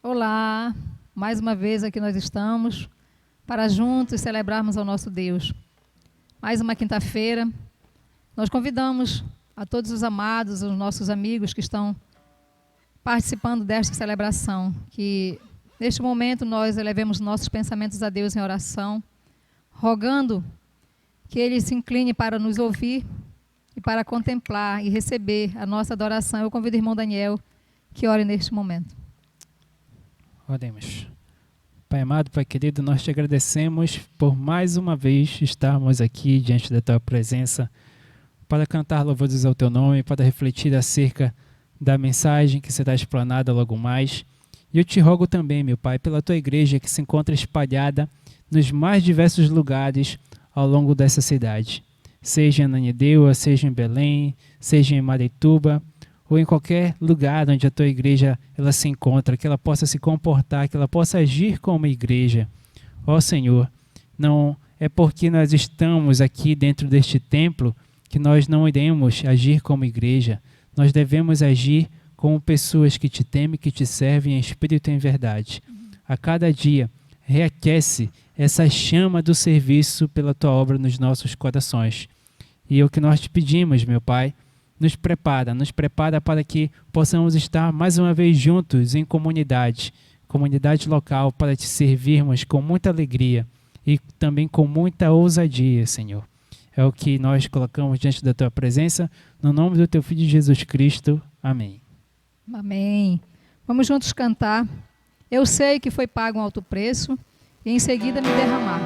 Olá, mais uma vez aqui nós estamos para juntos celebrarmos ao nosso Deus. Mais uma quinta-feira, nós convidamos a todos os amados, os nossos amigos que estão participando desta celebração, que neste momento nós elevemos nossos pensamentos a Deus em oração, rogando que Ele se incline para nos ouvir e para contemplar e receber a nossa adoração. Eu convido o irmão Daniel que ore neste momento. Oremos. Pai amado, Pai querido, nós te agradecemos por mais uma vez estarmos aqui diante da Tua presença para cantar louvores ao Teu nome, para refletir acerca da mensagem que será explanada logo mais. E eu te rogo também, meu Pai, pela Tua igreja que se encontra espalhada nos mais diversos lugares ao longo dessa cidade. Seja em Ananindeua, seja em Belém, seja em Marituba, ou em qualquer lugar onde a tua igreja ela se encontra, que ela possa se comportar, que ela possa agir como igreja. Ó Senhor, não é porque nós estamos aqui dentro deste templo que nós não iremos agir como igreja. Nós devemos agir como pessoas que te temem, que te servem em espírito e em verdade. A cada dia, reaquece essa chama do serviço pela tua obra nos nossos corações. E é o que nós te pedimos, meu Pai, nos prepara para que possamos estar mais uma vez juntos em comunidade local, para te servirmos com muita alegria e também com muita ousadia, Senhor. É o que nós colocamos diante da Tua presença, no nome do Teu Filho Jesus Cristo. Amém. Amém. Vamos juntos cantar. Eu sei que foi pago um alto preço e em seguida me derramar.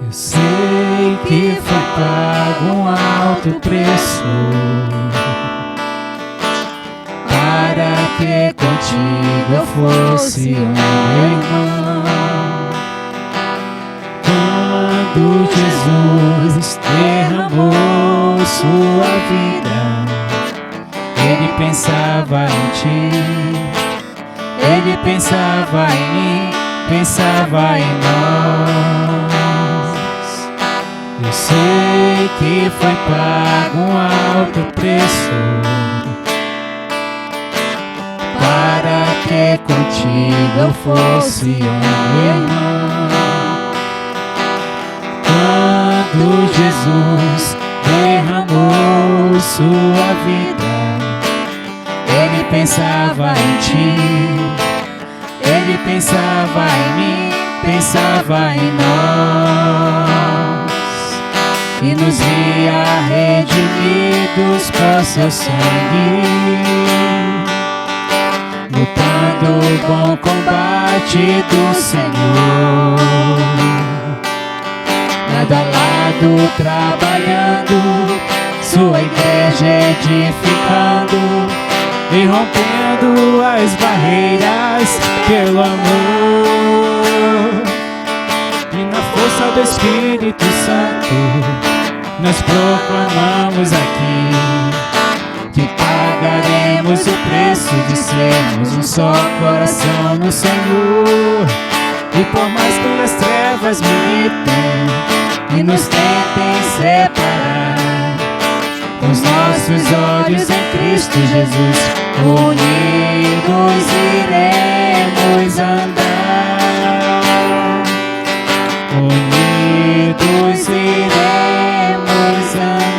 Eu sei que foi pago um alto preço para que contigo eu fosse um irmão. Quando Jesus derramou sua vida, Ele pensava em ti, Ele pensava em mim, pensava em nós. Eu sei que foi pago um alto preço para que contigo eu fosse um irmão. Quando Jesus derramou sua vida, Ele pensava em ti, Ele pensava em mim, pensava em nós. E nos via redimidos por seu sangue, lutando o bom combate do Senhor. Lado a lado trabalhando, sua igreja edificando e rompendo as barreiras pelo amor. E na força do Espírito Santo nós proclamamos aqui que pagaremos o preço de sermos um só coração no Senhor. E por mais que as trevas militem e nos tentem separar, com os nossos olhos em Cristo Jesus, unidos iremos andar. Unidos iremos andar.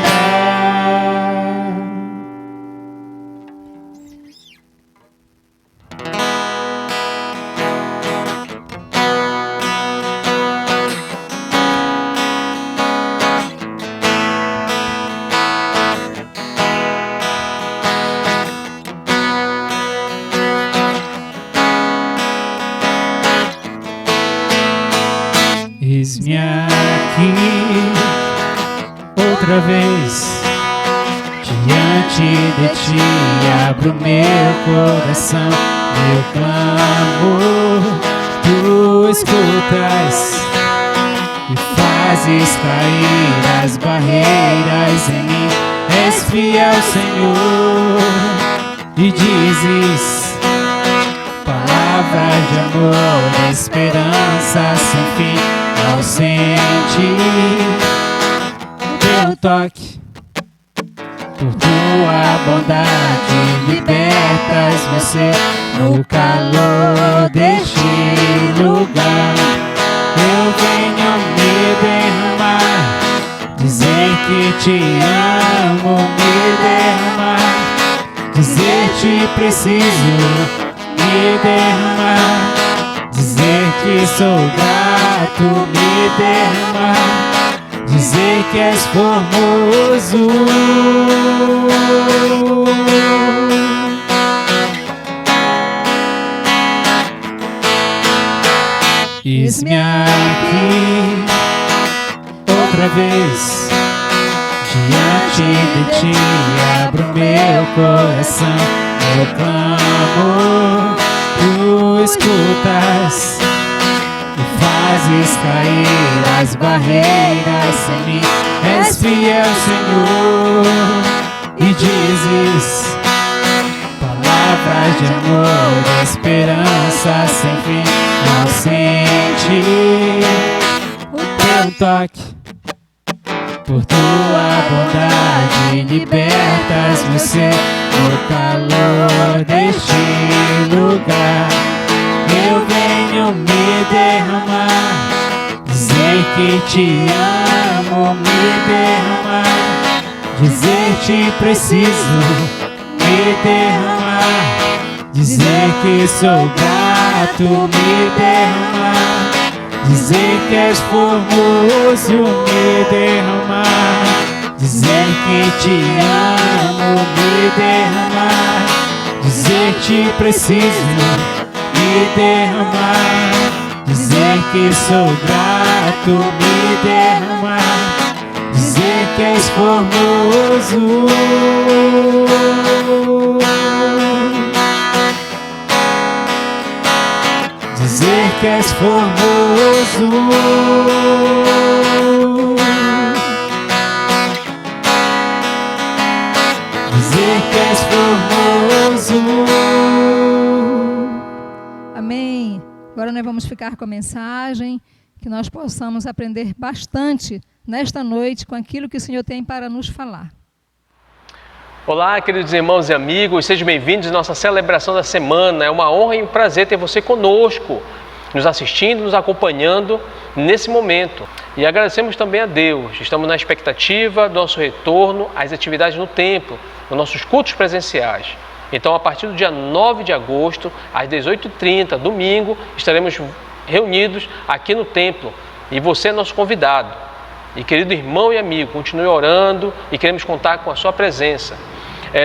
Eis-me aqui outra vez diante de ti, abro meu coração, meu clamor, tu escutas e fazes cair as barreiras em mim. És fiel, Senhor, e dizes palavras palavras de amor, esperança sem fim, não sente teu toque. Por tua bondade libertas você no calor deste lugar. Eu venho me derramar, dizer que te amo, me derramar, dizer te preciso, me derramar, dizer que sou grato, me derramar, dizer que és formoso. Eis-me aqui outra vez, diante de ti abro meu coração, eu clamo, tu escutas e fazes cair as barreiras em mim. És fiel, Senhor, e dizes palavras de amor, de esperança sem fim. Não sente o teu toque. Por tua bondade libertas você no calor deste lugar. Eu venho me derramar, dizer que te amo, me derramar, dizer te preciso, me derramar, dizer que sou grato, me derramar, dizer que és formoso, me derramar, dizer que te amo, me derramar, dizer te preciso, me derramar, dizer que sou grato, me derramar, dizer que és formoso. Dizer que és formoso. Dizer que és formoso. Amém. Agora nós vamos ficar com a mensagem, que nós possamos aprender bastante nesta noite com aquilo que o Senhor tem para nos falar. Olá, queridos irmãos e amigos, sejam bem-vindos à nossa celebração da semana. É uma honra e um prazer ter você conosco, nos assistindo, nos acompanhando nesse momento. E agradecemos também a Deus. Estamos na expectativa do nosso retorno às atividades no templo, nos nossos cultos presenciais. Então, a partir do dia 9 de agosto, às 18h30, domingo, estaremos reunidos aqui no templo. E você é nosso convidado. E querido irmão e amigo, continue orando e queremos contar com a sua presença.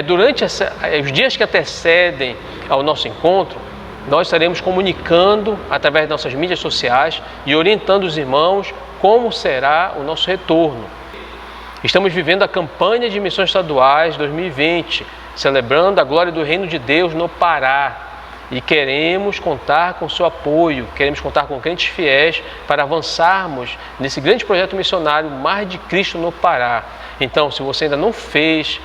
Durante os dias que antecedem ao nosso encontro, nós estaremos comunicando através de nossas mídias sociais e orientando os irmãos como será o nosso retorno. Estamos vivendo a campanha de missões estaduais 2020, celebrando a glória do Reino de Deus no Pará. E queremos contar com o seu apoio, queremos contar com crentes fiéis para avançarmos nesse grande projeto missionário Mar de Cristo no Pará. Então, se você ainda não fez,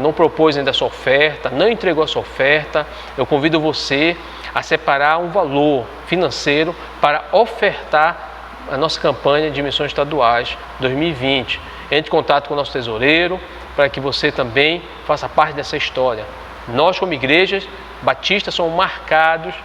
não propôs ainda a sua oferta, não entregou a sua oferta, eu convido você a separar um valor financeiro para ofertar a nossa campanha de missões estaduais 2020. Entre em contato com o nosso tesoureiro para que você também faça parte dessa história. Nós, como igrejas batistas, somos marcados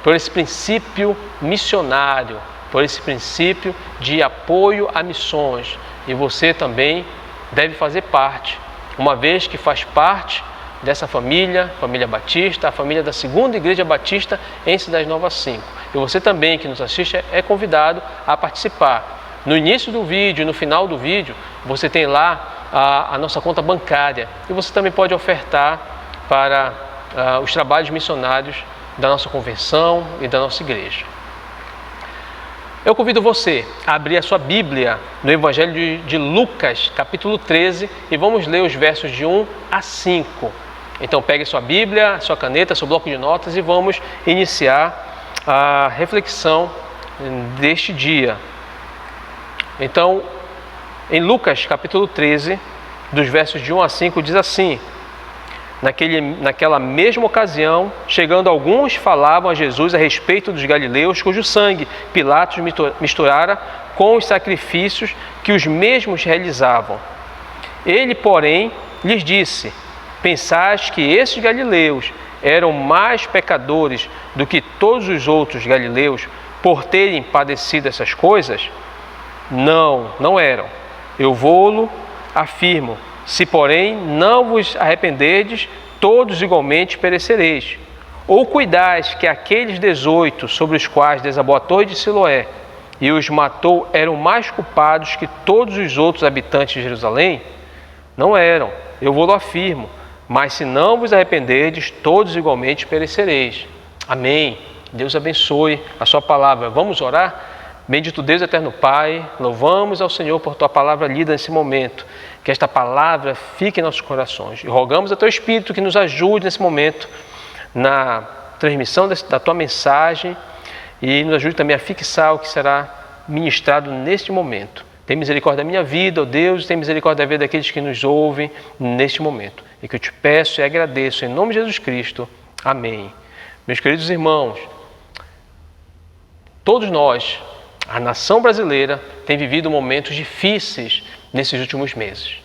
por esse princípio missionário, por esse princípio de apoio a missões. E você também deve fazer parte, uma vez que faz parte dessa família batista, a família da Segunda Igreja Batista em Cidade Nova 5. E você também que nos assiste é convidado a participar. No início do vídeo, no final do vídeo, você tem lá a nossa conta bancária e você também pode ofertar para os trabalhos missionários da nossa convenção e da nossa igreja. Eu convido você a abrir a sua Bíblia no Evangelho de Lucas, capítulo 13, e vamos ler os versos de 1 a 5. Então pegue sua Bíblia, sua caneta, seu bloco de notas e vamos iniciar a reflexão deste dia. Então, em Lucas, capítulo 13, dos versos de 1 a 5, diz assim: Naquela mesma ocasião, chegando alguns, falavam a Jesus a respeito dos galileus, cujo sangue Pilatos misturara com os sacrifícios que os mesmos realizavam. Ele, porém, lhes disse: pensais que esses galileus eram mais pecadores do que todos os outros galileus por terem padecido essas coisas? Não, não eram. Eu vou-lo afirmo. Se, porém, não vos arrependerdes, todos igualmente perecereis. Ou cuidais que aqueles 18 sobre os quais desabou a torre de Siloé e os matou eram mais culpados que todos os outros habitantes de Jerusalém? Não eram, eu vou-lo afirmo. Mas se não vos arrependerdes, todos igualmente perecereis. Amém. Deus abençoe a sua palavra. Vamos orar? Bendito Deus, eterno Pai, louvamos ao Senhor por tua palavra lida nesse momento. Que esta palavra fique em nossos corações. E rogamos a teu Espírito que nos ajude nesse momento na transmissão da tua mensagem e nos ajude também a fixar o que será ministrado neste momento. Tem misericórdia da minha vida, ó Deus, tem misericórdia da vida daqueles que nos ouvem neste momento. E que eu te peço e agradeço em nome de Jesus Cristo. Amém. Meus queridos irmãos, todos nós, a nação brasileira, tem vivido momentos difíceis nesses últimos meses.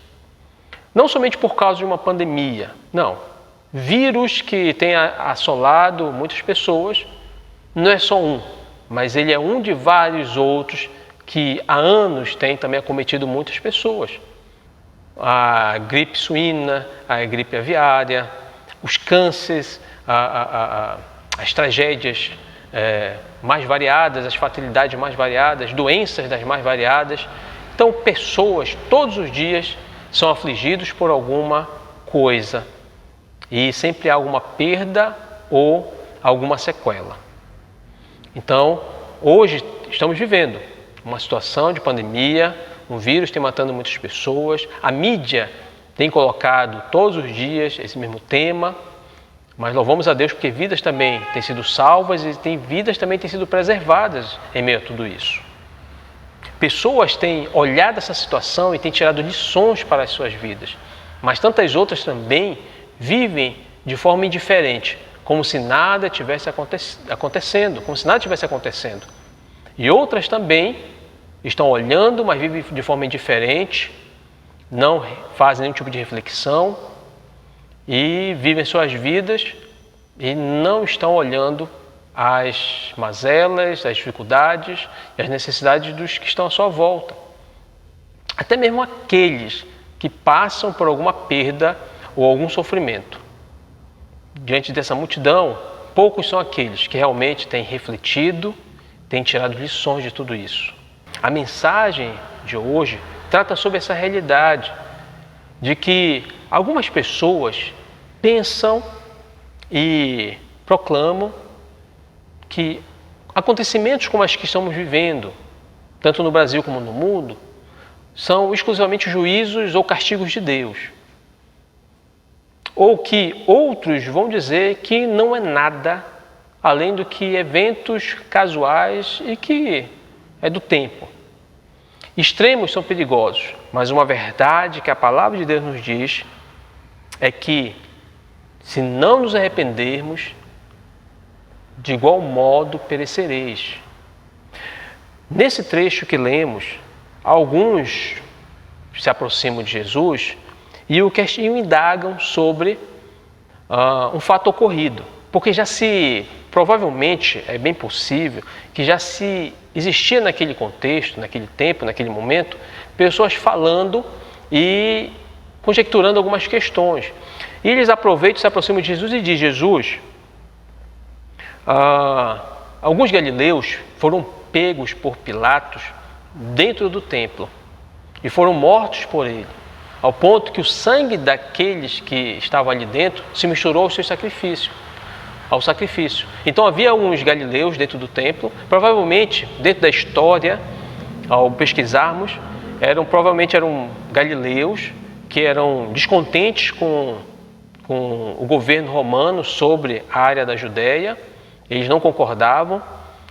Não somente por causa de uma pandemia, não. Vírus que tem assolado muitas pessoas, não é só um, mas ele é um de vários outros que há anos tem também acometido muitas pessoas. A gripe suína, a gripe aviária, os cânceres, as tragédias mais variadas, as fatalidades mais variadas, doenças das mais variadas. Então, pessoas, todos os dias, são afligidos por alguma coisa e sempre há alguma perda ou alguma sequela. Então, hoje estamos vivendo uma situação de pandemia, um vírus tem matando muitas pessoas, a mídia tem colocado todos os dias esse mesmo tema, mas louvamos a Deus porque vidas também têm sido salvas e vidas também têm sido preservadas em meio a tudo isso. Pessoas têm olhado essa situação e têm tirado lições para as suas vidas, mas tantas outras também vivem de forma indiferente, como se nada tivesse acontecendo, E outras também estão olhando, mas vivem de forma indiferente, não fazem nenhum tipo de reflexão e vivem suas vidas e não estão olhando as mazelas, as dificuldades e as necessidades dos que estão à sua volta. Até mesmo aqueles que passam por alguma perda ou algum sofrimento. Diante dessa multidão, poucos são aqueles que realmente têm refletido, têm tirado lições de tudo isso. A mensagem de hoje trata sobre essa realidade de que algumas pessoas pensam e proclamam que acontecimentos como os que estamos vivendo, tanto no Brasil como no mundo, são exclusivamente juízos ou castigos de Deus. Ou que outros vão dizer que não é nada além do que eventos casuais e que é do tempo. Extremos são perigosos, mas uma verdade que a palavra de Deus nos diz é que se não nos arrependermos, de igual modo perecereis. Nesse trecho que lemos, alguns se aproximam de Jesus e o indagam sobre um fato ocorrido, porque provavelmente é bem possível que já se existia naquele contexto, naquele tempo, naquele momento, pessoas falando e conjecturando algumas questões. E eles aproveitam, se aproximam de Jesus e dizem: Jesus, alguns galileus foram pegos por Pilatos dentro do templo e foram mortos por ele, ao ponto que o sangue daqueles que estavam ali dentro se misturou ao sacrifício. Então havia alguns galileus dentro do templo, provavelmente dentro da história, ao pesquisarmos, provavelmente eram galileus que eram descontentes com o governo romano sobre a área da Judéia. Eles não concordavam,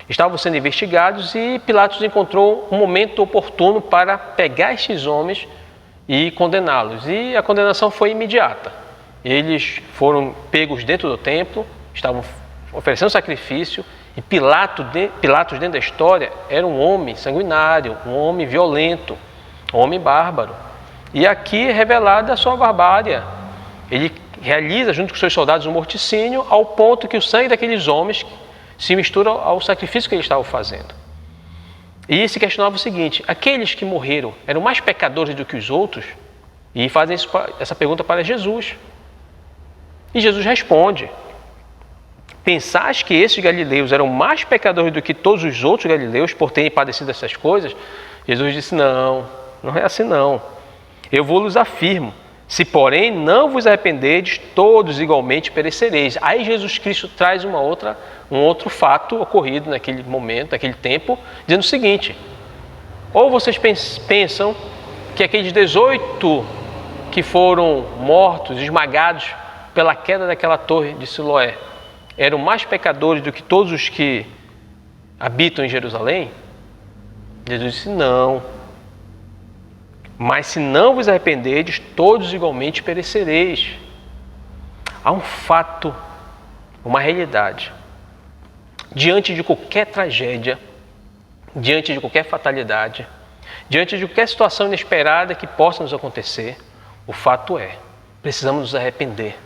estavam sendo investigados e Pilatos encontrou um momento oportuno para pegar estes homens e condená-los. E a condenação foi imediata. eles foram pegos dentro do templo, estavam oferecendo sacrifício, e Pilatos dentro da história era um homem sanguinário, um homem violento, um homem bárbaro. E aqui é revelada a sua barbárie. Ele realiza junto com seus soldados um morticínio ao ponto que o sangue daqueles homens se mistura ao sacrifício que eles estavam fazendo. E se questionava o seguinte: aqueles que morreram eram mais pecadores do que os outros? E fazem essa pergunta para Jesus. E Jesus responde: pensais que esses galileus eram mais pecadores do que todos os outros galileus por terem padecido essas coisas? Jesus disse: não é assim não. Eu vos afirmo, se porém não vos arrependerdes, todos igualmente perecereis. Aí Jesus Cristo traz um outro fato ocorrido naquele momento, naquele tempo, dizendo o seguinte: ou vocês pensam que aqueles 18 que foram mortos, esmagados pela queda daquela torre de Siloé, eram mais pecadores do que todos os que habitam em Jerusalém? Jesus disse: não. Mas se não vos arrependerdes, todos igualmente perecereis. Há um fato, uma realidade. Diante de qualquer tragédia, diante de qualquer fatalidade, diante de qualquer situação inesperada que possa nos acontecer, o fato é, precisamos nos arrepender.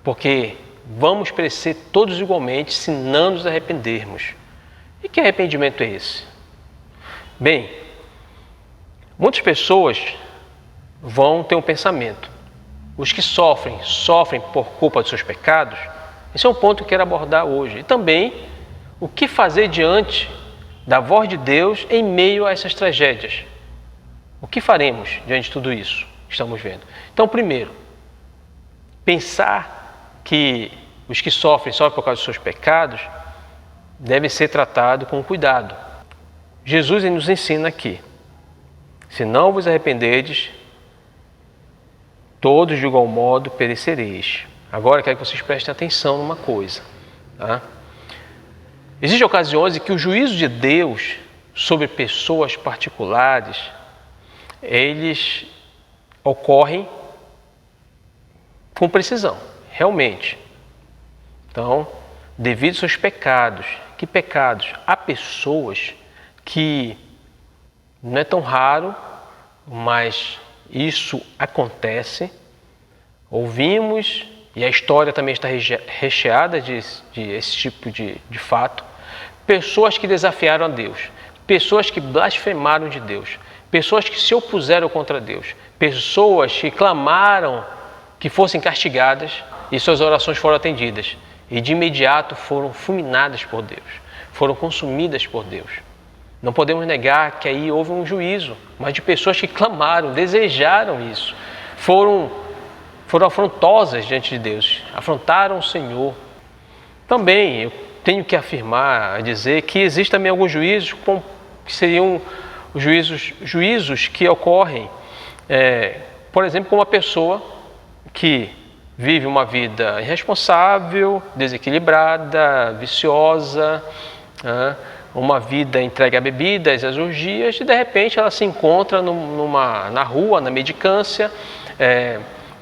Porque vamos perecer todos igualmente se não nos arrependermos. E que arrependimento é esse? Bem, muitas pessoas vão ter um pensamento: os que sofrem por culpa dos seus pecados. Esse é um ponto que eu quero abordar hoje. E também, o que fazer diante da voz de Deus em meio a essas tragédias? O que faremos diante de tudo isso que estamos vendo? Então, primeiro, pensar que os que sofrem por causa dos seus pecados devem ser tratados com cuidado. Jesus nos ensina aqui: se não vos arrependerdes, todos de igual modo perecereis. Agora eu quero que vocês prestem atenção numa coisa. Tá? Existem ocasiões em que o juízo de Deus sobre pessoas particulares, eles ocorrem com precisão, realmente. Então, devido aos seus pecados, que pecados? Há pessoas que não é tão raro, mas isso acontece. Ouvimos, e a história também está recheada de esse tipo de fato. Pessoas que desafiaram a Deus, pessoas que blasfemaram de Deus, pessoas que se opuseram contra Deus, pessoas que clamaram que fossem castigadas e suas orações foram atendidas. E de imediato foram fulminadas por Deus, foram consumidas por Deus. Não podemos negar que aí houve um juízo, mas de pessoas que clamaram, desejaram isso, foram afrontosas diante de Deus, afrontaram o Senhor. Também eu tenho que afirmar, dizer que existem também alguns juízos que seriam os juízos que ocorrem, por exemplo, com uma pessoa que vive uma vida irresponsável, desequilibrada, viciosa, uma vida entregue a bebidas, às orgias, e de repente ela se encontra na rua, na mendicância,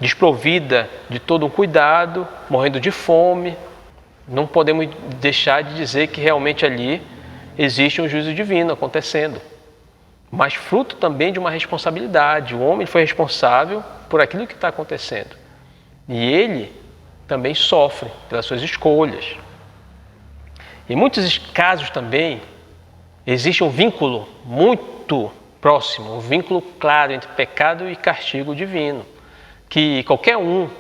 desprovida de todo um cuidado, morrendo de fome. Não podemos deixar de dizer que realmente ali existe um juízo divino acontecendo, mas fruto também de uma responsabilidade. O homem foi responsável por aquilo que está acontecendo e ele também sofre pelas suas escolhas. Em muitos casos também existe um vínculo muito próximo, um vínculo claro entre pecado e castigo divino, que qualquer um,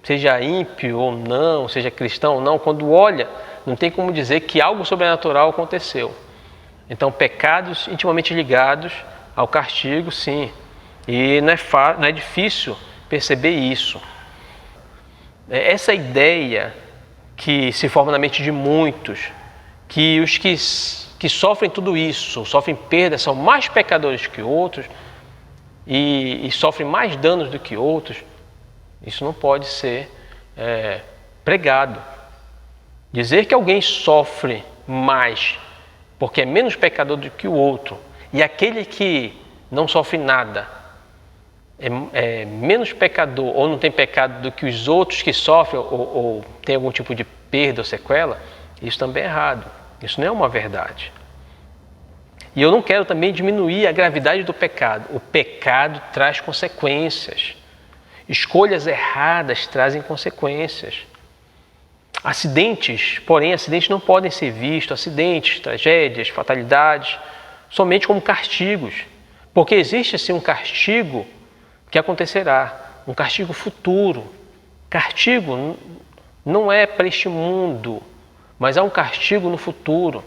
seja ímpio ou não, seja cristão ou não, quando olha, não tem como dizer que algo sobrenatural aconteceu. Então, pecados intimamente ligados ao castigo, sim. E não é difícil perceber isso. Essa ideia que se forma na mente de muitos, que os que sofrem tudo isso, sofrem perda, são mais pecadores que outros e sofrem mais danos do que outros, isso não pode ser pregado. Dizer que alguém sofre mais porque é menos pecador do que o outro, e aquele que não sofre nada é menos pecador ou não tem pecado do que os outros que sofrem ou tem algum tipo de perda ou sequela, isso também é errado. Isso não é uma verdade. E eu não quero também diminuir a gravidade do pecado. O pecado traz consequências. Escolhas erradas trazem consequências. Acidentes, porém, acidentes não podem ser vistos, acidentes, tragédias, fatalidades, somente como castigos. Porque existe assim um castigo que acontecerá, um castigo futuro. Castigo não é para este mundo, mas há um castigo no futuro.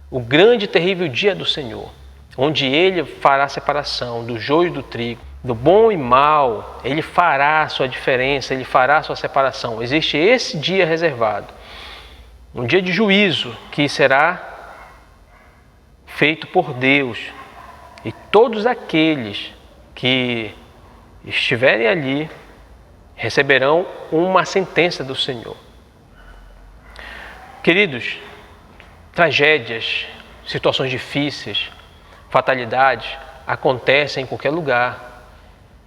O grande e terrível dia do Senhor, onde Ele fará a separação do joio e do trigo, do bom e mal. Ele fará a sua diferença, Ele fará a sua separação. Existe esse dia reservado, um dia de juízo que será feito por Deus. E todos aqueles que estiverem ali receberão uma sentença do Senhor. Queridos, tragédias, situações difíceis, fatalidades acontecem em qualquer lugar.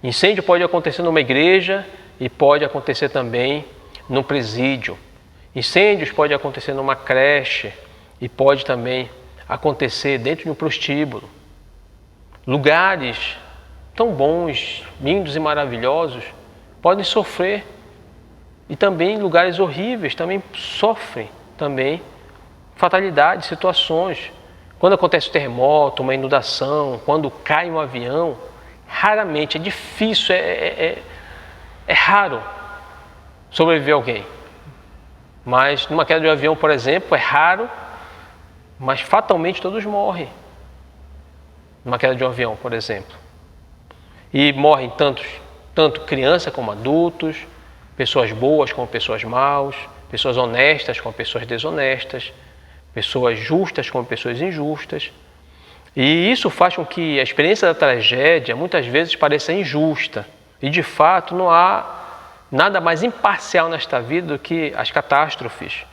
Incêndio pode acontecer numa igreja e pode acontecer também num presídio. Incêndios pode acontecer numa creche e pode também acontecer dentro de um prostíbulo. Lugares tão bons, lindos e maravilhosos podem sofrer. E também lugares horríveis também sofrem também fatalidades, situações. Quando acontece um terremoto, uma inundação, quando cai um avião, raramente, é difícil, é raro sobreviver alguém. Mas numa queda de um avião, por exemplo, é raro, mas fatalmente todos morrem. Numa queda de um avião, por exemplo. E morrem tanto criança como adultos, pessoas boas como pessoas maus, pessoas honestas como pessoas desonestas, pessoas justas como pessoas injustas. E isso faz com que a experiência da tragédia muitas vezes pareça injusta. E de fato não há nada mais imparcial nesta vida do que as catástrofes.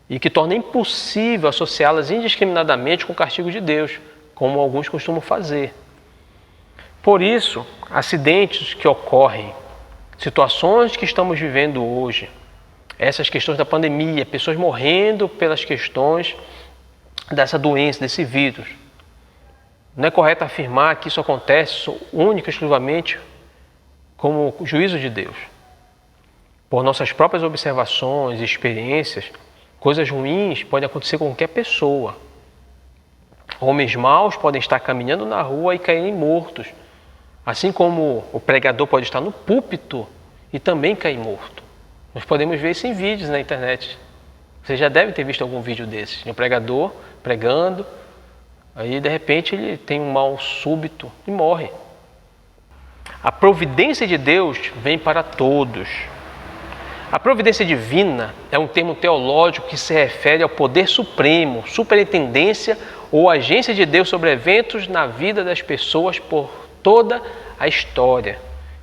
E que torna impossível associá-las indiscriminadamente com o castigo de Deus, como alguns costumam fazer. Por isso, acidentes que ocorrem, situações que estamos vivendo hoje, essas questões da pandemia, pessoas morrendo pelas questões dessa doença, desse vírus. Não é correto afirmar que isso acontece única e exclusivamente como juízo de Deus. Por nossas próprias observações e experiências, coisas ruins podem acontecer com qualquer pessoa. Homens maus podem estar caminhando na rua e caírem mortos, assim como o pregador pode estar no púlpito e também cair morto. Nós podemos ver isso em vídeos na internet. Vocês já devem ter visto algum vídeo desses, de um pregador pregando, aí de repente ele tem um mal súbito e morre. A providência de Deus vem para todos. A providência divina é um termo teológico que se refere ao poder supremo, superintendência ou agência de Deus sobre eventos na vida das pessoas por toda a história.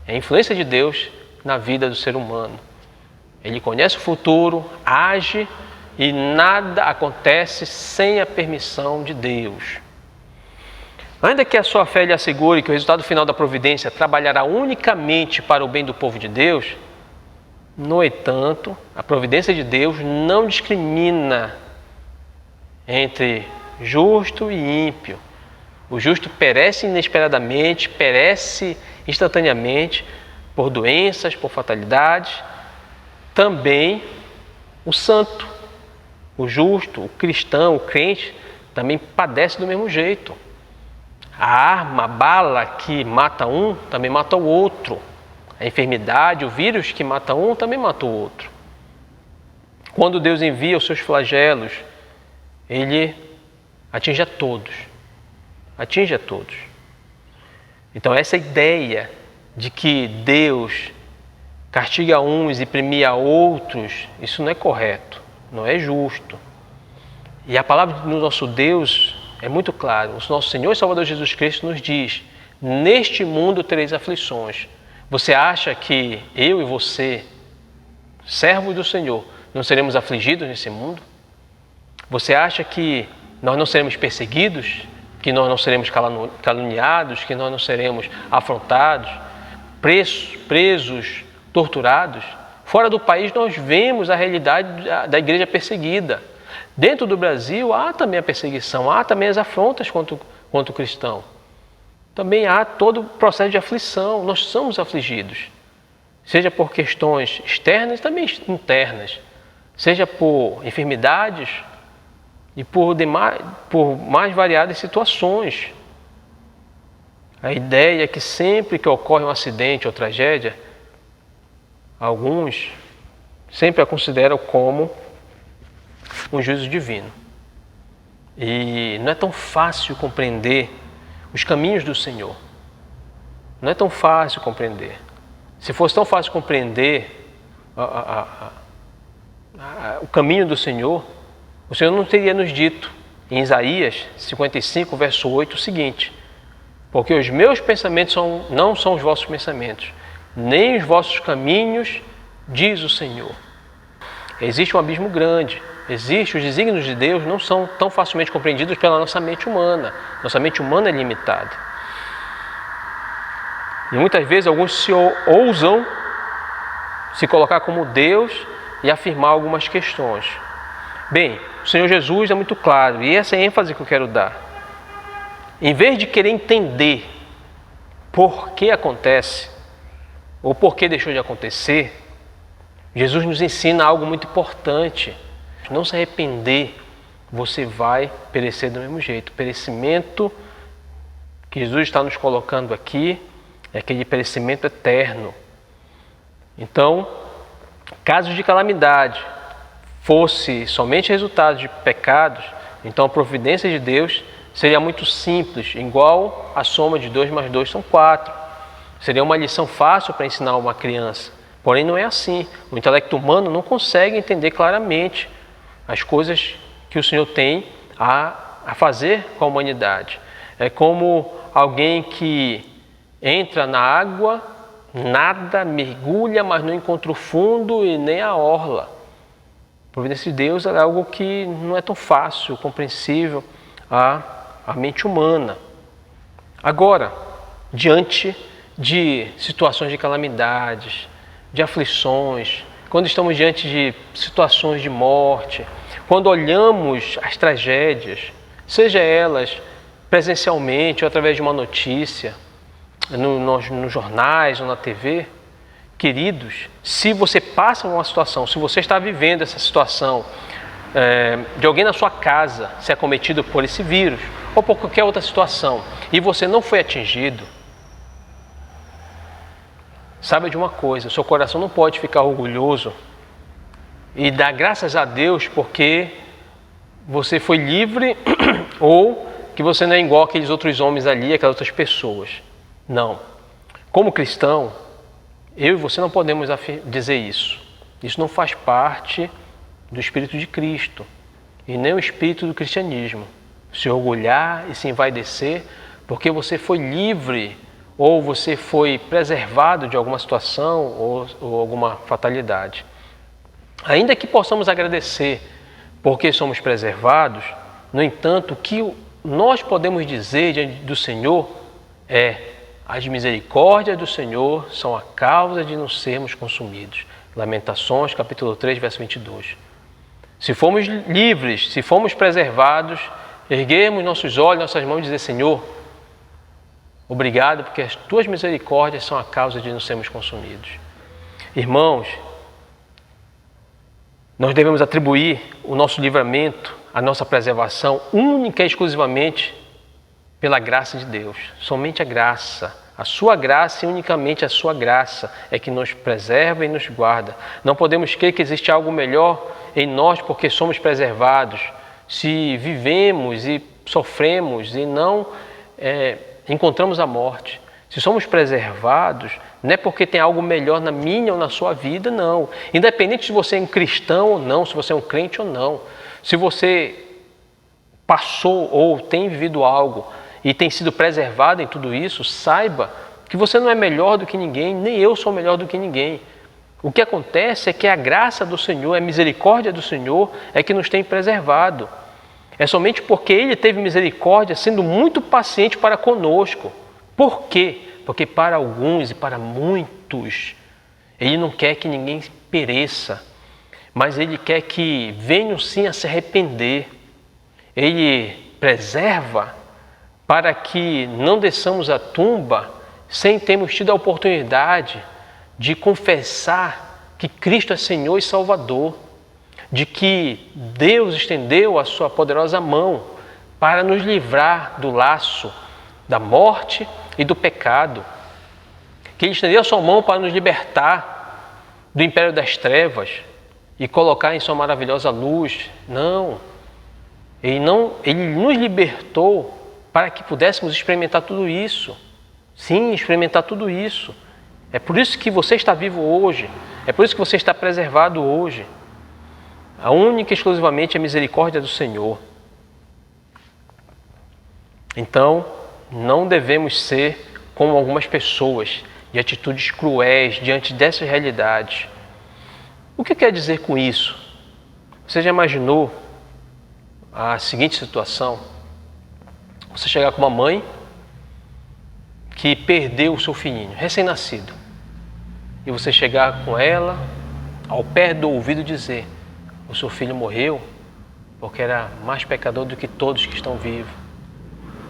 É a influência de Deus na vida do ser humano. Ele conhece o futuro, age e nada acontece sem a permissão de Deus. Ainda que a sua fé lhe assegure que o resultado final da providência trabalhará unicamente para o bem do povo de Deus, no entanto, a providência de Deus não discrimina entre justo e ímpio. O justo perece inesperadamente, perece instantaneamente por doenças, por fatalidades. Também o santo, o justo, o cristão, o crente, também padece do mesmo jeito. A arma, a bala que mata um, também mata o outro. A enfermidade, o vírus que mata um, também mata o outro. Quando Deus envia os seus flagelos, Ele atinge a todos. Atinge a todos. Então essa ideia de que Deus castiga uns e premia outros, isso não é correto, não é justo. E a palavra do nosso Deus é muito clara. O nosso Senhor e Salvador Jesus Cristo nos diz: neste mundo tereis aflições. Você acha que eu e você, servos do Senhor, não seremos afligidos nesse mundo? Você acha que nós não seremos perseguidos? Que nós não seremos caluniados? Que nós não seremos afrontados? presos, torturados. Fora do país nós vemos a realidade da igreja perseguida. Dentro do Brasil há também a perseguição, há também as afrontas contra o cristão. Também há todo o processo de aflição, nós somos afligidos. Seja por questões externas e também internas. Seja por enfermidades e por mais variadas situações. A ideia é que sempre que ocorre um acidente ou tragédia, alguns sempre a consideram como um juízo divino. E não é tão fácil compreender os caminhos do Senhor. Não é tão fácil compreender. Se fosse tão fácil compreender o caminho do Senhor, o Senhor não teria nos dito em Isaías 55, verso 8, o seguinte: porque os meus pensamentos não são os vossos pensamentos, nem os vossos caminhos, diz o Senhor. Existe um abismo grande. Os desígnios de Deus não são tão facilmente compreendidos pela nossa mente humana. Nossa mente humana é limitada. E muitas vezes alguns ousam se colocar como Deus e afirmar algumas questões. Bem, o Senhor Jesus é muito claro, e essa é a ênfase que eu quero dar. Em vez de querer entender por que acontece, ou por que deixou de acontecer, Jesus nos ensina algo muito importante. Não se arrepender, você vai perecer do mesmo jeito. O perecimento que Jesus está nos colocando aqui é aquele perecimento eterno. Então, casos de calamidade fosse somente resultado de pecados, então a providência de Deus seria muito simples, igual a soma de 2 mais 2 são 4. Seria uma lição fácil para ensinar uma criança. Porém, não é assim. O intelecto humano não consegue entender claramente as coisas que o Senhor tem a fazer com a humanidade. É como alguém que entra na água, nada, mergulha, mas não encontra o fundo e nem a orla. A providência de Deus é algo que não é tão fácil, compreensível à mente humana. Agora, diante de situações de calamidades, de aflições, quando estamos diante de situações de morte, quando olhamos as tragédias, seja elas presencialmente ou através de uma notícia, nos jornais ou na TV, queridos, se você passa uma situação, se você está vivendo essa situação de alguém na sua casa ser acometido por esse vírus ou por qualquer outra situação e você não foi atingido, saiba de uma coisa, seu coração não pode ficar orgulhoso e dar graças a Deus porque você foi livre ou que você não é igual aqueles outros homens ali, aquelas outras pessoas. Não. Como cristão, eu e você não podemos dizer isso. Isso não faz parte do Espírito de Cristo e nem o Espírito do cristianismo. Se orgulhar e se envaidecer porque você foi livre ou você foi preservado de alguma situação ou alguma fatalidade. Ainda que possamos agradecer porque somos preservados, no entanto, o que nós podemos dizer diante do Senhor é: as misericórdias do Senhor são a causa de não sermos consumidos. Lamentações, capítulo 3, verso 22. Se formos livres, se formos preservados, erguermos nossos olhos, nossas mãos e dizer: Senhor, obrigado porque as tuas misericórdias são a causa de não sermos consumidos. Irmãos, nós devemos atribuir o nosso livramento, a nossa preservação, única e exclusivamente pela graça de Deus. Somente a graça, a sua graça e unicamente a sua graça é que nos preserva e nos guarda. Não podemos crer que existe algo melhor em nós porque somos preservados. Se vivemos e sofremos e não encontramos a morte. Se somos preservados, não é porque tem algo melhor na minha ou na sua vida, não. Independente se você é um cristão ou não, se você é um crente ou não. Se você passou ou tem vivido algo e tem sido preservado em tudo isso, saiba que você não é melhor do que ninguém, nem eu sou melhor do que ninguém. O que acontece é que a graça do Senhor, a misericórdia do Senhor é que nos tem preservado. É somente porque Ele teve misericórdia, sendo muito paciente para conosco. Por quê? Porque para alguns e para muitos, Ele não quer que ninguém pereça, mas Ele quer que venham sim a se arrepender. Ele preserva para que não desçamos a tumba sem termos tido a oportunidade de confessar que Cristo é Senhor e Salvador, de que Deus estendeu a sua poderosa mão para nos livrar do laço da morte e do pecado, que Ele estendeu a sua mão para nos libertar do império das trevas e colocar em sua maravilhosa luz. Não, Ele nos libertou para que pudéssemos experimentar tudo isso. Sim, experimentar tudo isso. É por isso que você está vivo hoje, é por isso que você está preservado hoje. A única e exclusivamente a misericórdia do Senhor. Então, não devemos ser como algumas pessoas, de atitudes cruéis diante dessas realidades. O que quer dizer com isso? Você já imaginou a seguinte situação? Você chegar com uma mãe que perdeu o seu filhinho, recém-nascido, e você chegar com ela, ao pé do ouvido dizer: o seu filho morreu porque era mais pecador do que todos que estão vivos,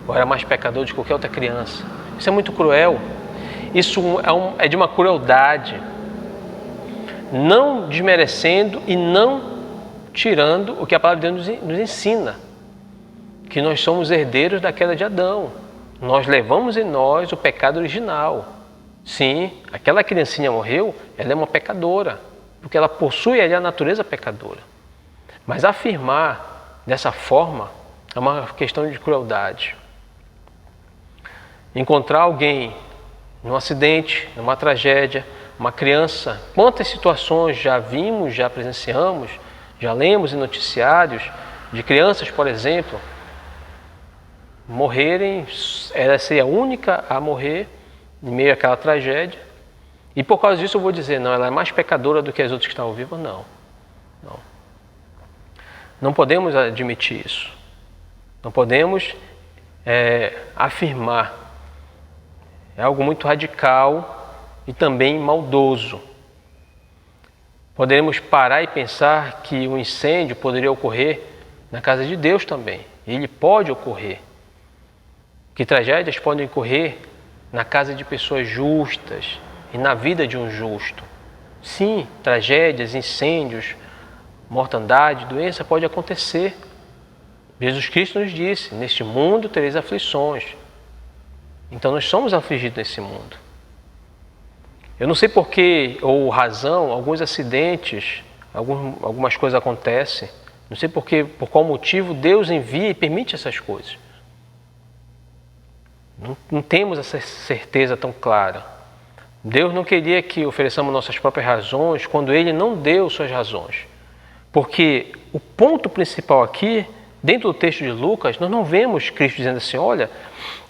ou era mais pecador do que qualquer outra criança. Isso é muito cruel. Isso é de uma crueldade, não desmerecendo e não tirando o que a palavra de Deus nos ensina, que nós somos herdeiros da queda de Adão. Nós levamos em nós o pecado original. Sim, aquela criancinha morreu, ela é uma pecadora, porque ela possui ali a natureza pecadora. Mas afirmar dessa forma é uma questão de crueldade. Encontrar alguém num acidente, numa tragédia, uma criança, quantas situações já vimos, já presenciamos, já lemos em noticiários de crianças, por exemplo, morrerem, ela seria a única a morrer em meio àquela tragédia, e por causa disso eu vou dizer: não, ela é mais pecadora do que as outras que estavam vivas. Não podemos admitir isso. Não podemos afirmar. É algo muito radical e também maldoso. Poderemos parar e pensar que um incêndio poderia ocorrer na casa de Deus também. Ele pode ocorrer. Que tragédias podem ocorrer na casa de pessoas justas e na vida de um justo. Sim, tragédias, incêndios, mortandade, doença pode acontecer. Jesus Cristo nos disse: neste mundo tereis aflições. Então nós somos afligidos nesse mundo. Eu não sei por que ou razão, alguns acidentes, algumas coisas acontecem. Não sei por qual motivo Deus envia e permite essas coisas. Não temos essa certeza tão clara. Deus não queria que ofereçamos nossas próprias razões quando Ele não deu suas razões. Porque o ponto principal aqui, dentro do texto de Lucas, nós não vemos Cristo dizendo assim: olha,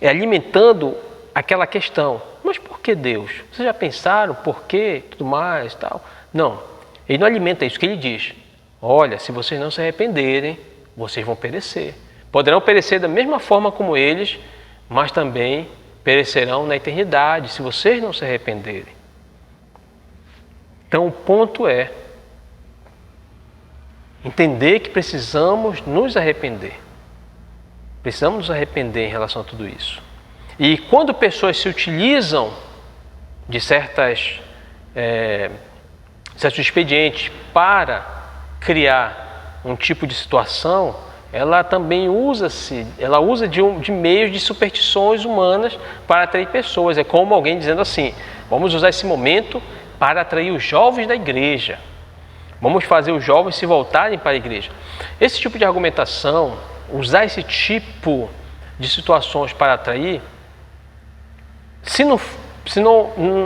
alimentando aquela questão. Mas por que Deus? Vocês já pensaram por quê? Tudo mais, tal? Não, Ele não alimenta isso, que Ele diz: olha, se vocês não se arrependerem, vocês vão perecer. Poderão perecer da mesma forma como eles, mas também perecerão na eternidade, se vocês não se arrependerem. Então o ponto é entender que precisamos nos arrepender. Precisamos nos arrepender em relação a tudo isso. E quando pessoas se utilizam de certos expedientes para criar um tipo de situação, ela também usa de meios de superstições humanas para atrair pessoas. É como alguém dizendo assim: vamos usar esse momento para atrair os jovens da igreja. Vamos fazer os jovens se voltarem para a igreja. Esse tipo de argumentação, usar esse tipo de situações para atrair,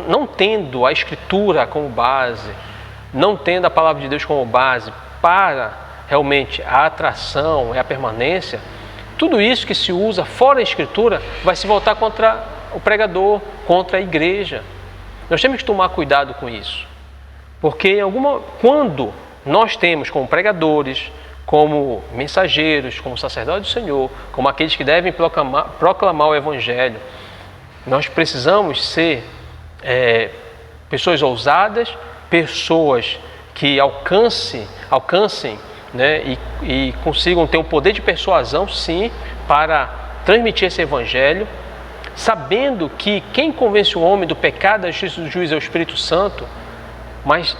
não tendo a Escritura como base, não tendo a Palavra de Deus como base para realmente a atração e a permanência, tudo isso que se usa fora da Escritura vai se voltar contra o pregador, contra a igreja. Nós temos que tomar cuidado com isso. Porque quando nós temos como pregadores, como mensageiros, como sacerdotes do Senhor, como aqueles que devem proclamar o Evangelho, Nós precisamos ser pessoas ousadas, pessoas que alcancem, né, e consigam ter um poder de persuasão, sim, para transmitir esse evangelho, sabendo que quem convence o homem do pecado, da justiça e do juízo é o Espírito Santo, mas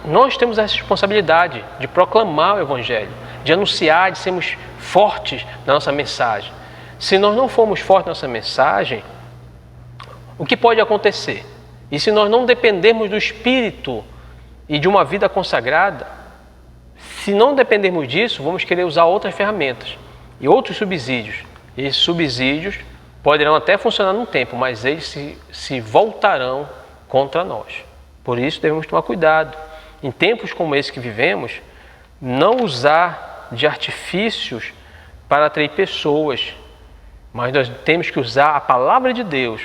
nós temos essa responsabilidade de proclamar o evangelho, de anunciar, de sermos fortes na nossa mensagem. Se nós não formos fortes na nossa mensagem, o que pode acontecer? E se nós não dependermos do Espírito e de uma vida consagrada, se não dependermos disso, vamos querer usar outras ferramentas e outros subsídios. E esses subsídios poderão até funcionar num tempo, mas eles se voltarão contra nós. Por isso devemos tomar cuidado. Em tempos como esse que vivemos, não usar de artifícios para atrair pessoas, mas nós temos que usar a palavra de Deus,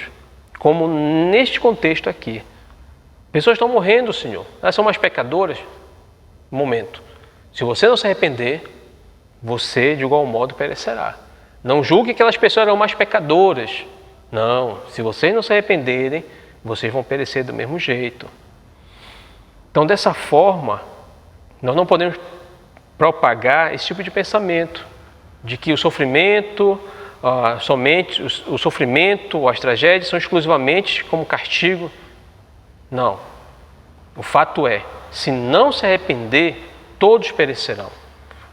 como neste contexto aqui. Pessoas estão morrendo, Senhor. Elas são mais pecadoras? Momento. Se você não se arrepender, você de igual modo perecerá. Não julgue que aquelas pessoas eram mais pecadoras. Não. Se vocês não se arrependerem, vocês vão perecer do mesmo jeito. Então, dessa forma, nós não podemos propagar esse tipo de pensamento, de que o sofrimento, somente o sofrimento, as tragédias são exclusivamente como castigo. Não. O fato é, se não se arrepender, todos perecerão.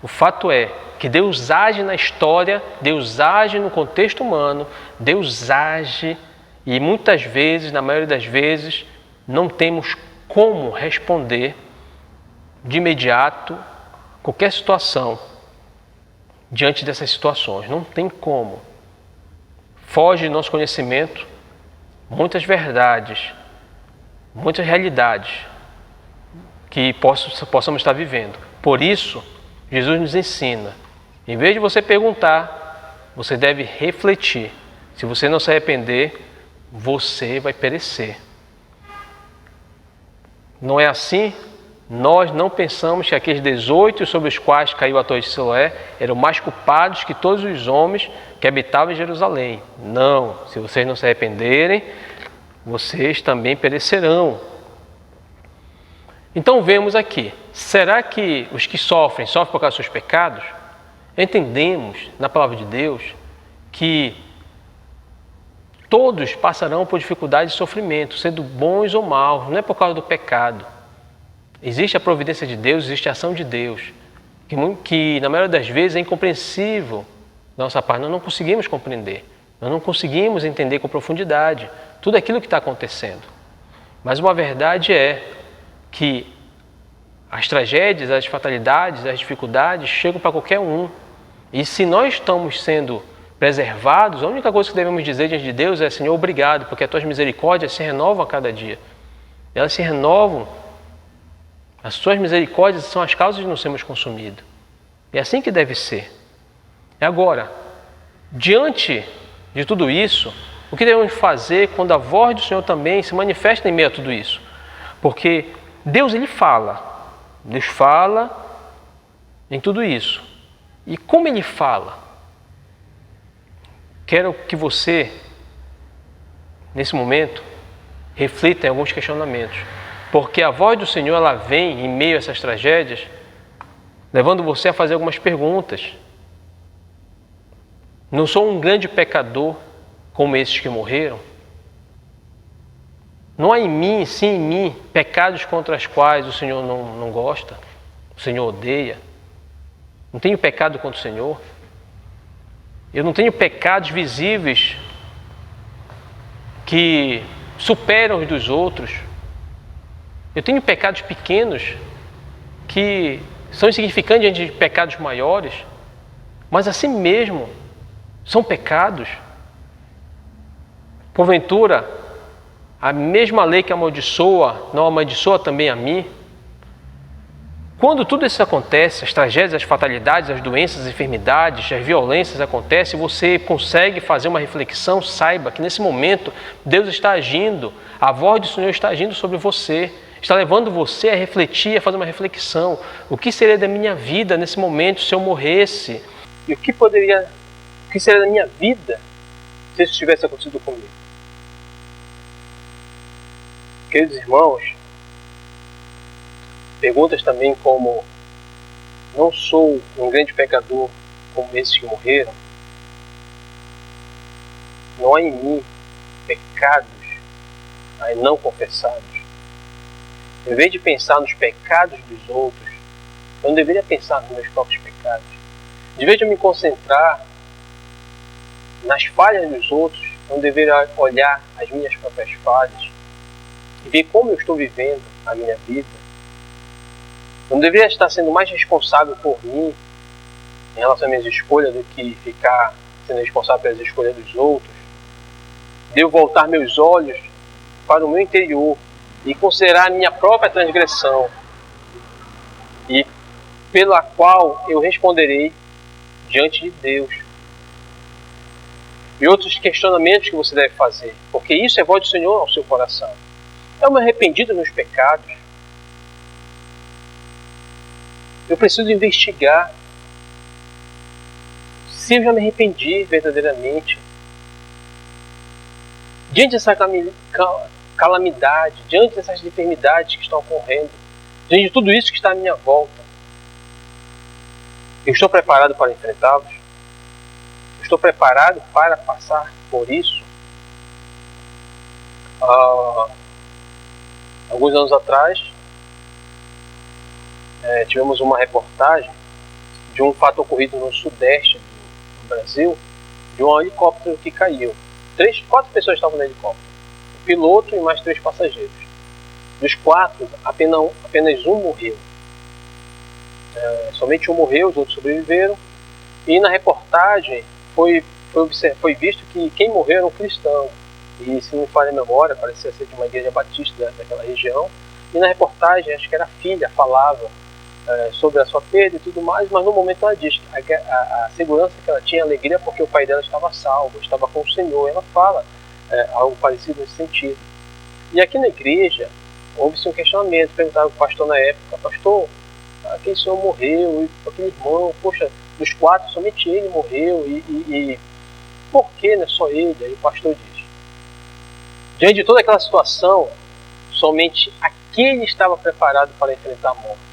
O fato é que Deus age na história, Deus age no contexto humano, Deus age e muitas vezes, na maioria das vezes, não temos como responder de imediato qualquer situação diante dessas situações. Não tem como. Foge do nosso conhecimento muitas verdades, muitas realidades que possamos estar vivendo. Por isso, Jesus nos ensina, em vez de você perguntar, você deve refletir. Se você não se arrepender, você vai perecer. Não é assim? Nós não pensamos que aqueles 18 sobre os quais caiu a torre de Siloé eram mais culpados que todos os homens que habitavam em Jerusalém. Não, se vocês não se arrependerem, vocês também perecerão. Então vemos aqui, será que os que sofrem por causa dos seus pecados? Entendemos na palavra de Deus que todos passarão por dificuldade e sofrimento, sendo bons ou maus, não é por causa do pecado. Existe a providência de Deus, existe a ação de Deus, que na maioria das vezes é incompreensível da nossa parte. Nós não conseguimos compreender, nós não conseguimos entender com profundidade tudo aquilo que está acontecendo. Mas uma verdade é que as tragédias, as fatalidades, as dificuldades chegam para qualquer um. E se nós estamos sendo preservados, a única coisa que devemos dizer diante de Deus é: Senhor, obrigado, porque as tuas misericórdias se renovam a cada dia. Elas se renovam. As suas misericórdias são as causas de não sermos consumidos. É assim que deve ser. Agora, diante de tudo isso, o que devemos fazer quando a voz do Senhor também se manifesta em meio a tudo isso? Porque Deus, Ele fala. Deus fala em tudo isso. E como Ele fala? Quero que você, nesse momento, reflita em alguns questionamentos. Porque a voz do Senhor, ela vem em meio a essas tragédias, levando você a fazer algumas perguntas. Não sou um grande pecador como esses que morreram? Não há em mim, sim em mim, pecados contra os quais o Senhor não gosta, o Senhor odeia? Não tenho pecado contra o Senhor? Eu não tenho pecados visíveis que superam os dos outros? Eu tenho pecados pequenos que são insignificantes diante de pecados maiores, mas assim mesmo são pecados. Porventura, a mesma lei que amaldiçoa, não amaldiçoa também a mim? Quando tudo isso acontece, as tragédias, as fatalidades, as doenças, as enfermidades, as violências acontecem, você consegue fazer uma reflexão, saiba que nesse momento Deus está agindo, a voz do Senhor está agindo sobre você, está levando você a refletir, a fazer uma reflexão. O que seria da minha vida nesse momento se eu morresse? E o que seria da minha vida se isso tivesse acontecido comigo? Queridos irmãos, perguntas também como: não sou um grande pecador como esses que morreram? Não há em mim pecados aí não confessados? Em vez de pensar nos pecados dos outros, eu não deveria pensar nos meus próprios pecados. Em vez de eu me concentrar nas falhas dos outros, eu não deveria olhar as minhas próprias falhas e ver como eu estou vivendo a minha vida. Eu não deveria estar sendo mais responsável por mim em relação às minhas escolhas do que ficar sendo responsável pelas escolhas dos outros. Devo voltar meus olhos para o meu interior e considerar a minha própria transgressão, e pela qual eu responderei diante de Deus. E outros questionamentos que você deve fazer, porque isso é voz do Senhor ao seu coração. Eu me arrependi dos meus pecados. Eu preciso investigar se eu já me arrependi verdadeiramente. Diante dessa calamidade, diante dessas enfermidades que estão ocorrendo, diante de tudo isso que está à minha volta, eu estou preparado para enfrentá-los? Eu estou preparado para passar por isso? Alguns anos atrás, tivemos uma reportagem de um fato ocorrido no sudeste do Brasil, de um helicóptero que caiu. 4 pessoas estavam no helicóptero, o piloto e mais 3 passageiros. Dos 4, apenas um morreu. Somente um morreu, os outros sobreviveram. E na reportagem foi visto que quem morreu era um cristão. E, se não me falha a memória, parecia ser de uma igreja batista daquela região. E na reportagem, acho que era a filha, falava sobre a sua perda e tudo mais, mas no momento ela diz que a segurança que ela tinha, a alegria, porque o pai dela estava salvo, estava com o Senhor. Ela fala algo parecido nesse sentido. E aqui na igreja, houve-se um questionamento, perguntaram para o pastor na época: pastor, aquele senhor morreu, e aquele irmão, poxa, dos 4, somente ele morreu, e por que não é só ele? Aí o pastor diz: diante de toda aquela situação, somente aquele estava preparado para enfrentar a morte.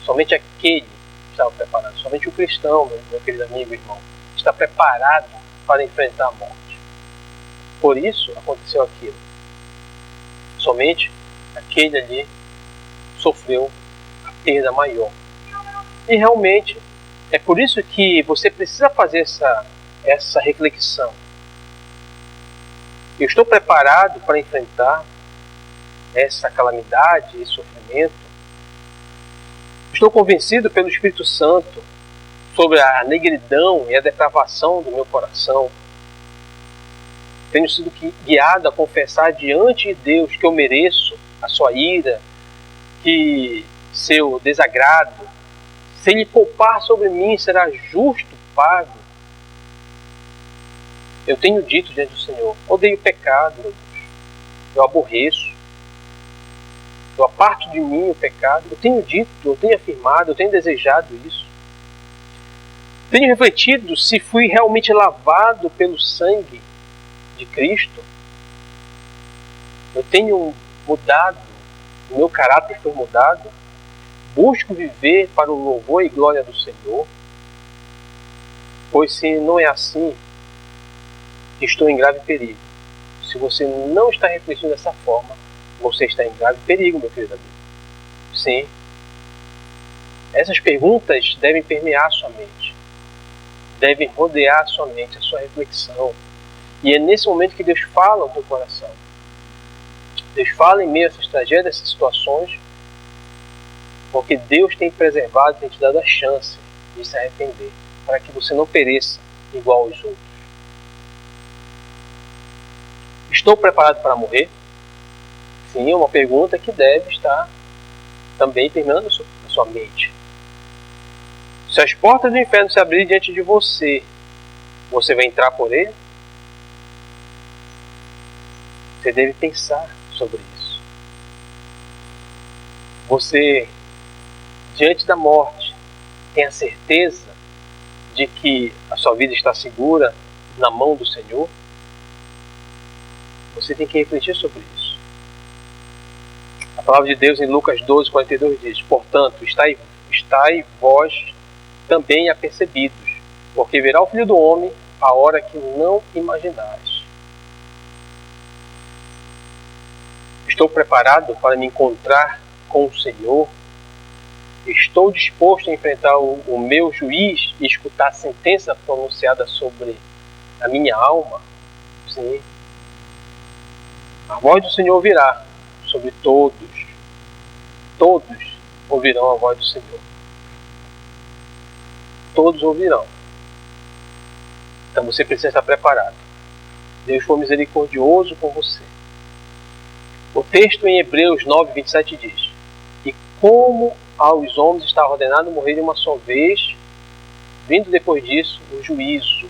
Somente aquele estava preparado. Somente o cristão, meu querido amigo e irmão, está preparado para enfrentar a morte. Por isso aconteceu aquilo. Somente aquele ali sofreu a perda maior. E realmente é por isso que você precisa fazer essa reflexão. Eu estou preparado para enfrentar essa calamidade, esse sofrimento? Estou convencido pelo Espírito Santo sobre a negridão e a depravação do meu coração. Tenho sido guiado a confessar diante de Deus que eu mereço a sua ira, que seu desagrado, se Ele poupar sobre mim, será justo pago. Eu tenho dito diante do Senhor: odeio o pecado, meu Deus. Eu aborreço. Eu aparto de mim o pecado. Eu tenho dito, eu tenho afirmado, eu tenho desejado isso. Tenho refletido se fui realmente lavado pelo sangue de Cristo. Eu tenho mudado, o meu caráter foi mudado. Busco viver para o louvor e glória do Senhor. Pois se não é assim, estou em grave perigo. Se você não está refletindo dessa forma, você está em grave perigo, meu querido amigo. Sim. Essas perguntas devem permear a sua mente. Devem rodear a sua mente, a sua reflexão. E é nesse momento que Deus fala ao teu coração. Deus fala em meio a essas tragédias, essas situações, porque Deus tem preservado, tem te dado a chance de se arrepender, para que você não pereça igual aos outros. Estou preparado para morrer? Sim, é uma pergunta que deve estar também permeando a sua mente. Se as portas do inferno se abrirem diante de você, você vai entrar por ele? Você deve pensar sobre isso. Você, diante da morte, tem a certeza de que a sua vida está segura na mão do Senhor? Você tem que refletir sobre isso. A palavra de Deus em Lucas 12:42 diz: portanto, estai vós também apercebidos, porque virá o Filho do Homem a hora que não imaginais. Estou preparado para me encontrar com o Senhor? Estou disposto a enfrentar o meu juiz e escutar a sentença pronunciada sobre a minha alma? Sim. A voz do Senhor virá sobre todos. Todos ouvirão a voz do Senhor. Todos ouvirão. Então você precisa estar preparado. Deus foi misericordioso com você. O texto em Hebreus 9:27 diz: e como aos homens está ordenado morrer uma só vez, vindo depois disso o juízo.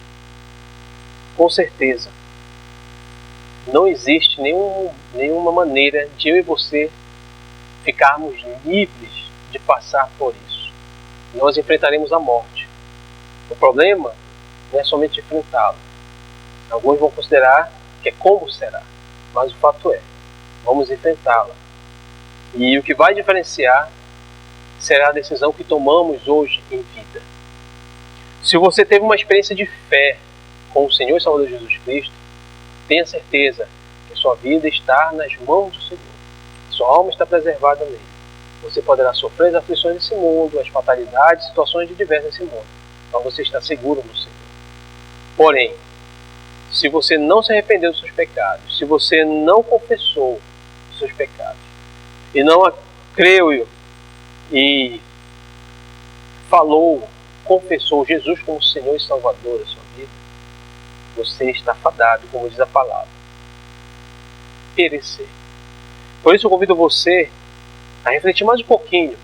Com certeza, não existe nenhuma maneira de eu e você ficarmos livres de passar por isso. Nós enfrentaremos a morte. O problema não é somente enfrentá-lo. Alguns vão considerar que é como será, mas o fato é, vamos enfrentá-la. E o que vai diferenciar será a decisão que tomamos hoje em vida. Se você teve uma experiência de fé com o Senhor e Salvador Jesus Cristo, tenha certeza que sua vida está nas mãos do Senhor. Sua alma está preservada nele. Você poderá sofrer as aflições desse mundo, as fatalidades, situações diversas desse mundo, mas você está seguro no Senhor. Porém, se você não se arrependeu dos seus pecados, se você não confessou os seus pecados, e não creu e falou, confessou Jesus como Senhor e Salvador da sua vida, você está fadado, como diz a palavra, perecer. Por isso eu convido você a refletir mais um pouquinho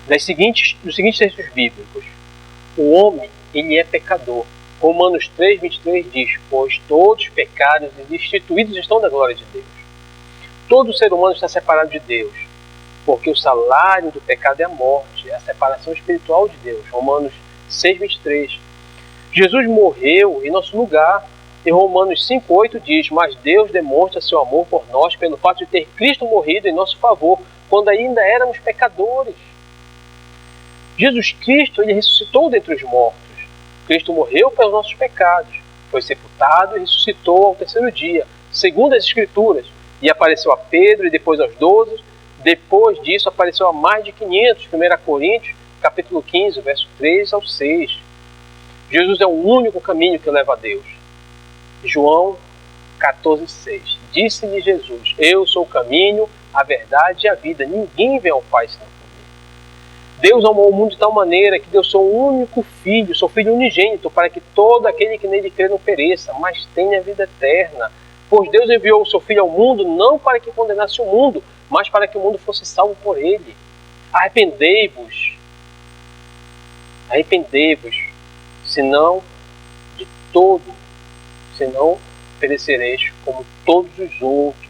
dos seguintes textos bíblicos. O homem, ele é pecador. Romanos 3:23 diz: pois todos pecados e destituídos estão da glória de Deus. Todo ser humano está separado de Deus, porque o salário do pecado é a morte, é a separação espiritual de Deus. Romanos 6:23. Jesus morreu em nosso lugar. E Romanos 5:8 diz: mas Deus demonstra seu amor por nós pelo fato de ter Cristo morrido em nosso favor, quando ainda éramos pecadores. Jesus Cristo, ele ressuscitou dentre os mortos. Cristo morreu pelos nossos pecados, foi sepultado e ressuscitou ao terceiro dia, segundo as Escrituras, e apareceu a Pedro e depois aos 12. Depois disso apareceu a mais de 500, 1 Coríntios, capítulo 15, verso 3 ao 6. Jesus é o único caminho que leva a Deus. João 14:6. Disse-lhe Jesus: eu sou o caminho, a verdade e a vida. Ninguém vem ao Pai senão por mim. Deus amou o mundo de tal maneira que deu seu único filho, seu filho unigênito, para que todo aquele que nele crê não pereça, mas tenha vida eterna. Pois Deus enviou o seu filho ao mundo não para que condenasse o mundo, mas para que o mundo fosse salvo por ele. Arrependei-vos, senão perecereis como todos os outros.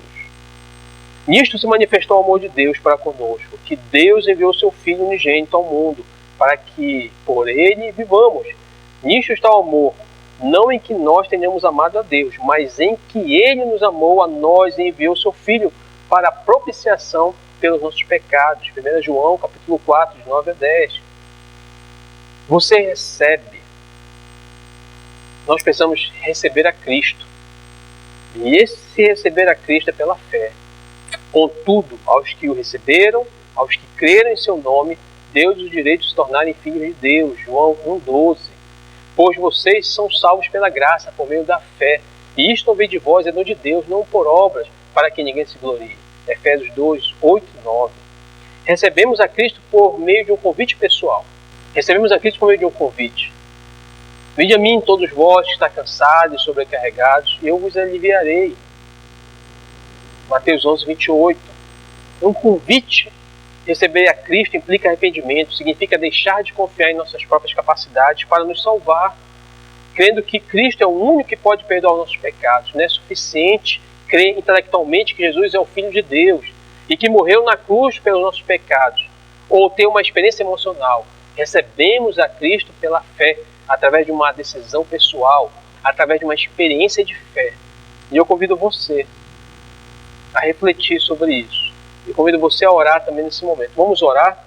Nisto se manifestou o amor de Deus para conosco, que Deus enviou seu Filho unigênito ao mundo, para que por ele vivamos. Nisto está o amor, não em que nós tenhamos amado a Deus, mas em que ele nos amou a nós e enviou seu Filho para a propiciação pelos nossos pecados. 1 João capítulo 4, de 9 a 10. Você recebe. Nós precisamos receber a Cristo. E esse receber a Cristo é pela fé. Contudo, aos que o receberam, aos que creram em seu nome, deu-lhes o direito de se tornarem filhos de Deus. João 1,12. Pois vocês são salvos pela graça, por meio da fé. E isto não vem de vós, é dom de Deus, não por obras, para que ninguém se glorie. Efésios 2, 8 e 9. Recebemos a Cristo por meio de um convite pessoal. Recebemos a Cristo por meio de um convite. Vinde a mim, todos vós que estáis cansados e sobrecarregados, e eu vos aliviarei. Mateus 11, 28. Um convite. Receber a Cristo implica arrependimento, significa deixar de confiar em nossas próprias capacidades para nos salvar, crendo que Cristo é o único que pode perdoar os nossos pecados. Não é suficiente crer intelectualmente que Jesus é o Filho de Deus e que morreu na cruz pelos nossos pecados, ou ter uma experiência emocional. Recebemos a Cristo pela fé, através de uma decisão pessoal, através de uma experiência de fé. E eu convido você a refletir sobre isso. E convido você a orar também nesse momento. Vamos orar?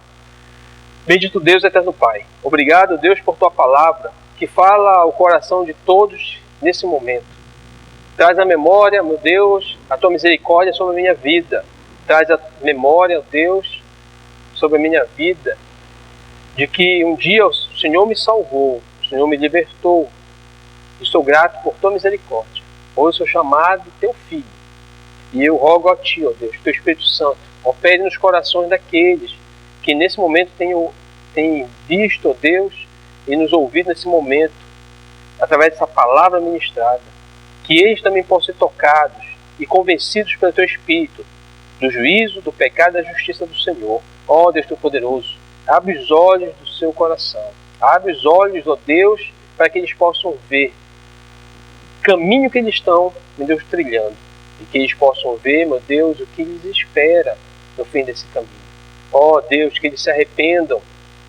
Bendito Deus, eterno Pai. Obrigado, Deus, por tua palavra, que fala ao coração de todos nesse momento. Traz a memória, meu Deus, a tua misericórdia sobre a minha vida. Traz a memória, Deus, sobre a minha vida, de que um dia o Senhor me salvou, o Senhor me libertou. E sou grato por tua misericórdia. Hoje sou chamado teu filho. E eu rogo a ti, ó Deus, teu Espírito Santo, opere nos corações daqueles que nesse momento têm visto, ó Deus, e nos ouvido nesse momento, através dessa palavra ministrada, que eles também possam ser tocados e convencidos pelo teu Espírito do juízo, do pecado e da justiça do Senhor. Ó Deus teu poderoso, abre os olhos do seu coração, abre os olhos, ó Deus, para que eles possam ver o caminho que eles estão, meu Deus, trilhando, e que eles possam ver, meu Deus, o que lhes espera no fim desse caminho. Ó Deus, que eles se arrependam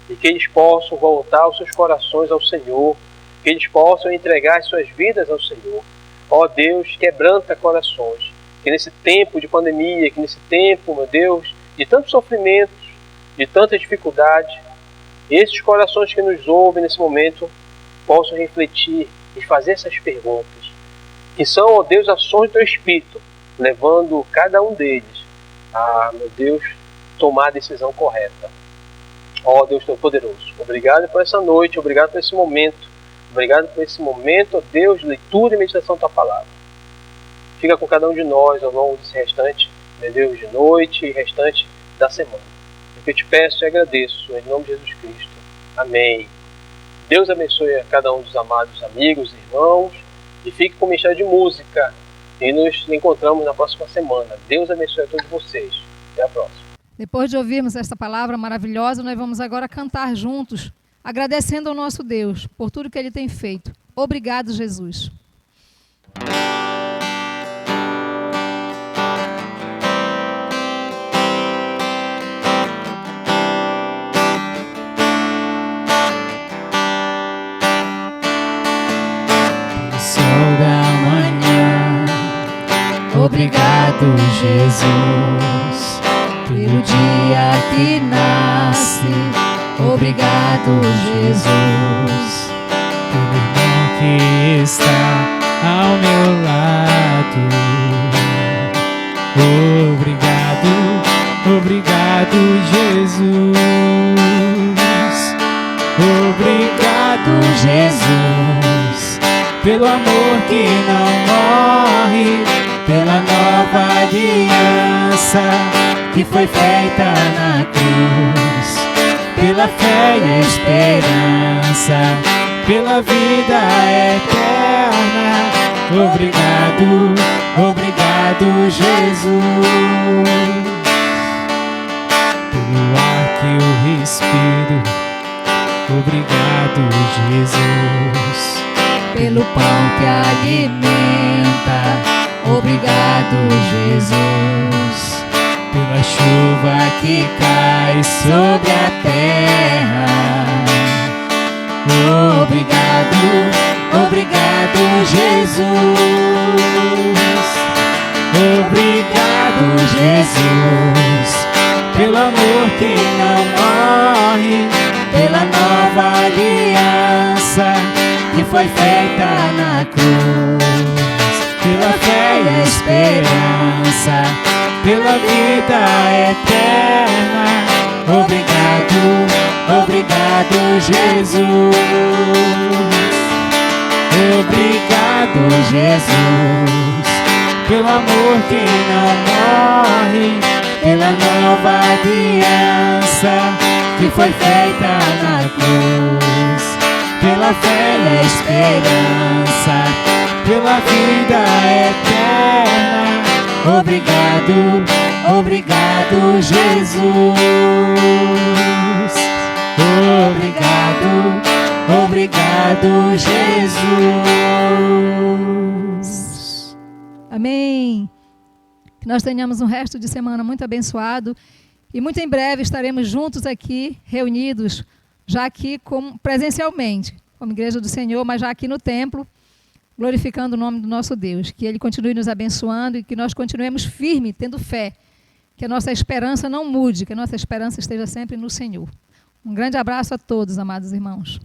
e que eles possam voltar os seus corações ao Senhor, que eles possam entregar as suas vidas ao Senhor. Ó Deus, quebranta corações, que nesse tempo de pandemia, que nesse tempo, meu Deus, de tantos sofrimentos, de tanta dificuldade, esses corações que nos ouvem nesse momento possam refletir e fazer essas perguntas, que são, ó Deus, ações do teu Espírito, levando cada um deles a, meu Deus, tomar a decisão correta. Ó Deus tão poderoso, obrigado por essa noite, obrigado por esse momento, ó Deus, leitura e meditação da tua palavra. Fica com cada um de nós ao longo desse restante, meu Deus, de noite e restante da semana. O que eu te peço e agradeço, em nome de Jesus Cristo. Amém. Deus abençoe a cada um dos amados amigos, irmãos, e fique com o Ministério de Música. E nos encontramos na próxima semana. Deus abençoe a todos vocês. Até a próxima. Depois de ouvirmos esta palavra maravilhosa, nós vamos agora cantar juntos, agradecendo ao nosso Deus por tudo que Ele tem feito. Obrigado, Jesus. Obrigado, Jesus, pelo dia que nasce. Obrigado, Jesus, pelo irmão que está ao meu lado. Obrigado, Jesus. Obrigado, Jesus, pelo amor que não morre, pela nova aliança que foi feita na cruz, pela fé e a esperança, pela vida eterna. Obrigado, Jesus, pelo ar que eu respiro. Obrigado, Jesus, pelo pão que alimenta. Obrigado, Jesus, pela chuva que cai sobre a terra. Obrigado, Jesus. Obrigado, Jesus, pelo amor que não morre, pela nova aliança que foi feita na cruz, pela fé e a esperança, pela vida eterna. Obrigado, Jesus. Obrigado, Jesus, pelo amor que não morre, pela nova aliança que foi feita na cruz, pela fé e a esperança, pela vida eterna. Obrigado, Jesus. Obrigado, Jesus. Amém. Que nós tenhamos um resto de semana muito abençoado e muito em breve estaremos juntos aqui, reunidos, já aqui presencialmente, como Igreja do Senhor, mas já aqui no templo, glorificando o nome do nosso Deus. Que Ele continue nos abençoando e que nós continuemos firmes, tendo fé que a nossa esperança não mude, que a nossa esperança esteja sempre no Senhor. Um grande abraço a todos, amados irmãos.